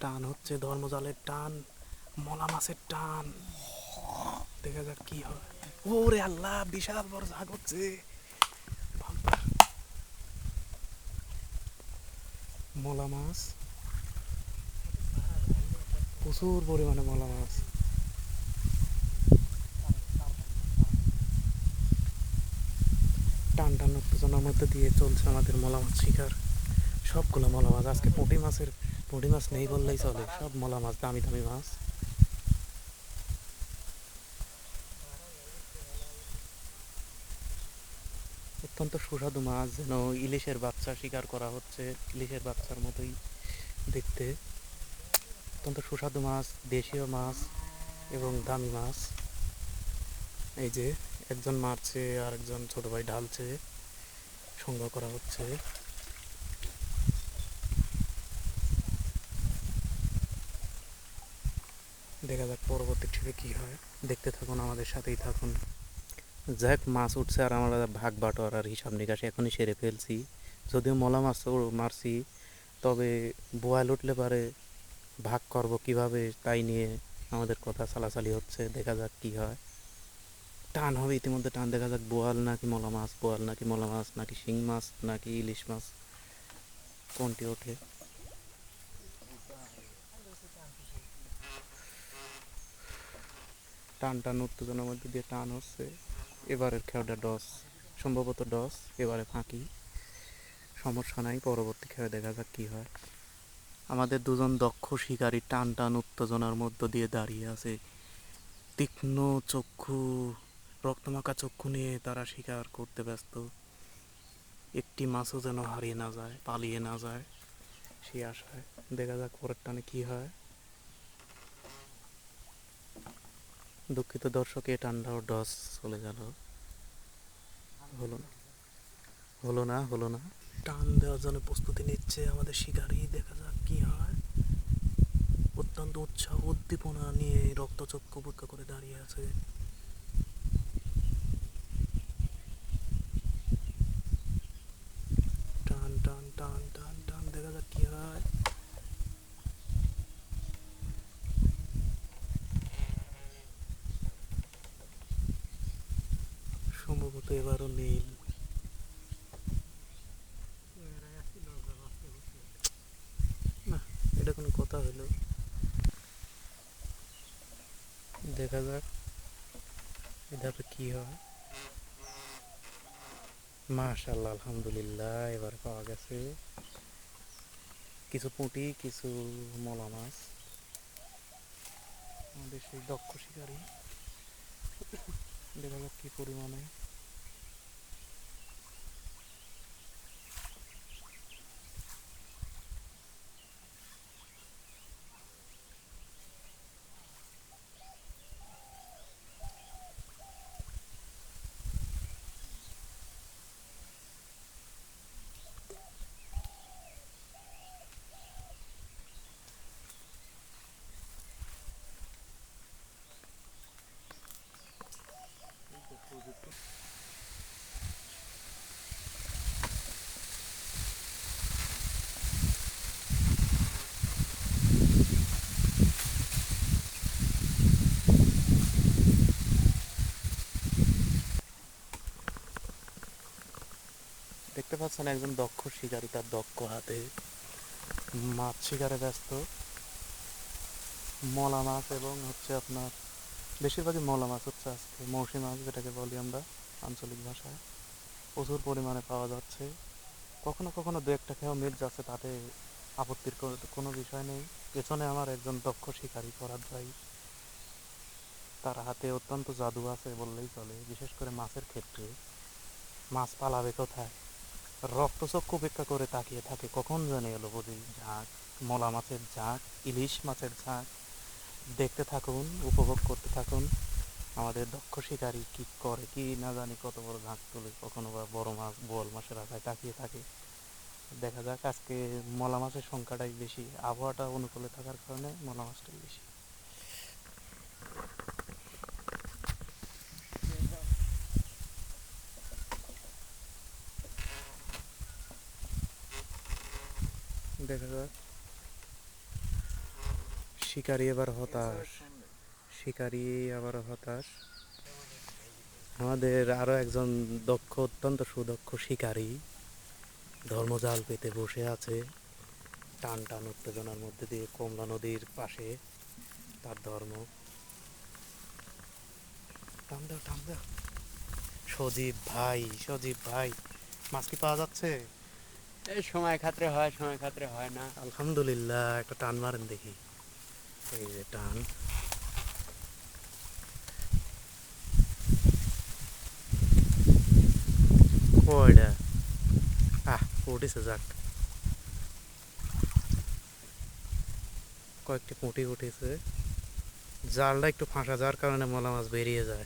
টান হচ্ছে ধর্মজালের টান, মলা মাছের টান। দেখা যাক কি হয়। ওরে আল্লাহ, বিশাল বড় ঝাঁক হচ্ছে। মলা মাছ, প্রচুর পরিমাণে মলা মাছ। টান টান উত্তেজনার মধ্যে দিয়ে চলছে আমাদের মলা মাছ শিকার। সবগুলো মলা মাছ আজকে, পুঁটি মাছ নেই বললেই চলে, সব মলা মাছ, দামি দামি মাছ। অত্যন্ত সুস্বাদু মাছ, যেন ইলিশের বাচ্চা শিকার করা হচ্ছে, ইলিশের বাচ্চার মতোই দেখতে। অত্যন্ত সুস্বাদু মাছ, দেশীয় মাছ এবং দামি মাছ। এই যে একজন মারছে আর একজন ছোট ভাই ঢালছে, সংগ্রহ করা হচ্ছে। দেখা যাক পরবর্তী ট্রিপে কি হয়। দেখতে থাকুন, আমাদের সাথেই থাকুন। যাক, মাছ উঠছে আর আমরা ভাগ বাটোয়ারার হিসাব নিকাশ এখনই সেরে ফেলছি। যদিও মলা মাছ মারছি, তবে বোয়াল উঠলে পারে ভাগ করব কিভাবে তাই নিয়ে আমাদের কথা চালাচালি হচ্ছে। দেখা যাক কি হয়। টান হবে ইতিমধ্যে, টান। দেখা যাক বোয়াল নাকি মলা মাছ, বোয়াল নাকি মলা মাছ, নাকি শিং মাছ, নাকি ইলিশ মাছ, কোনটি ওঠে। টান টান উত্তেজনার মধ্যে দিয়ে টান হচ্ছে। এবারের খেলাটা ডস, সম্ভবত ডস, এবারে ফাঁকি। সমস্যা নাই, পরবর্তী খেলা দেখা যাক কি হয়। আমাদের দুজন দক্ষ শিকারী টান টান উত্তেজনার মধ্য দিয়ে দাঁড়িয়ে আছে। তীক্ষ্ণ চক্ষু, রক্তমাখা চক্ষু নিয়ে তারা শিকার করতে ব্যস্ত। একটি মাছও যেন হারিয়ে না যায়, পালিয়ে না যায়, সেই আশায়। দেখা যাক পরের টানে কি হয়। দুঃখিত দর্শক, এ টানটাও ডস চলে গেল। হলো না, হলো না। টান দেওয়ার জন্য প্রস্তুতি নিচ্ছে আমাদের শিকারী। দেখা যাক কি হয়। অত্যন্ত উৎসাহ উদ্দীপনা নিয়ে রক্তচক্ষু বুৎকা করে দাঁড়িয়ে আছে। টান টান টান টান টান, দেখা যাক কি হয়। সম্ভবত এবারও নীল। না, এটা কোনো কথা হলো? দেখা যাক এটাতে কি হয়। মাশাআল্লাহ, আলহামদুলিল্লাহ, এবার পাওয়া গেছে কিছু পুঁটি, কিছু মলা মাছ। আমাদের সেই দক্ষ শিকারী। দেখা যাক কি পরিমাণে। দেখতে পাচ্ছেন একজন দক্ষ শিকারী তার দক্ষ হাতে মাছ শিকারে ব্যস্ত। মলা মাছ এবং হচ্ছে আপনার বেশিরভাগই মলা মাছ হচ্ছে আজকে, মৌসি মাছ যেটাকে বলি আমরা আঞ্চলিক ভাষায়, প্রচুর পরিমাণে পাওয়া যাচ্ছে। কখনো কখনো দু একটা খেয়েও মিট যাচ্ছে, তাতে আপত্তির কোনো বিষয় নেই। পেছনে আমার একজন দক্ষ শিকারী ফরাদ ভাই, তার হাতে অত্যন্ত জাদু আছে বললেই চলে, বিশেষ করে মাছের ক্ষেত্রে। মাছ পালাবে কোথায়, রক্তচক্ষু উপেক্ষা করে তাকিয়ে থাকে কখন জানে এলো বুঝি ঝাঁক, মলা মাছের ঝাঁক, ইলিশ মাছের ঝাঁক। দেখতে থাকুন, উপভোগ করতে থাকুন। আমাদের দক্ষ শিকারী কি করে কি না জানি, কত বড় ঝাঁক তুলে, কখনো বা বড় মাছ, বোয়াল মাছের আশায় তাকিয়ে থাকে। দেখা যাক, আজকে মলা মাছের সংখ্যাটাই বেশি, আবহাওয়াটা অনুকূলে থাকার কারণে মলা মাছটাই বেশি। দেখা যাক। শিকারি এবার হতাশ, শিকারি আবার হতাশ। আমাদের আরো একজন দক্ষ, অত্যন্ত সুদক্ষ শিকারী ধর্মজাল পেতে বসে আছে টান টান উত্তেজনার মধ্যে দিয়ে কমলা নদীর পাশে। তার ধর্ম। টান দাও, টান দাও। সজীব ভাই, সজীব ভাই, মাছ কি পাওয়া যাচ্ছে? এই সময় খাতিরে হয়, সময় খাতিরে হয় না। আলহামদুলিল্লাহ, একটা টান মারেন দেখি। এই যে টান। কয়টা? উঠেছে, যাক। কয়েকটি পুঁটি উঠেছে। জালটা একটু ফাঁসা যাওয়ার কারণে মলা মাছ বেরিয়ে যায়।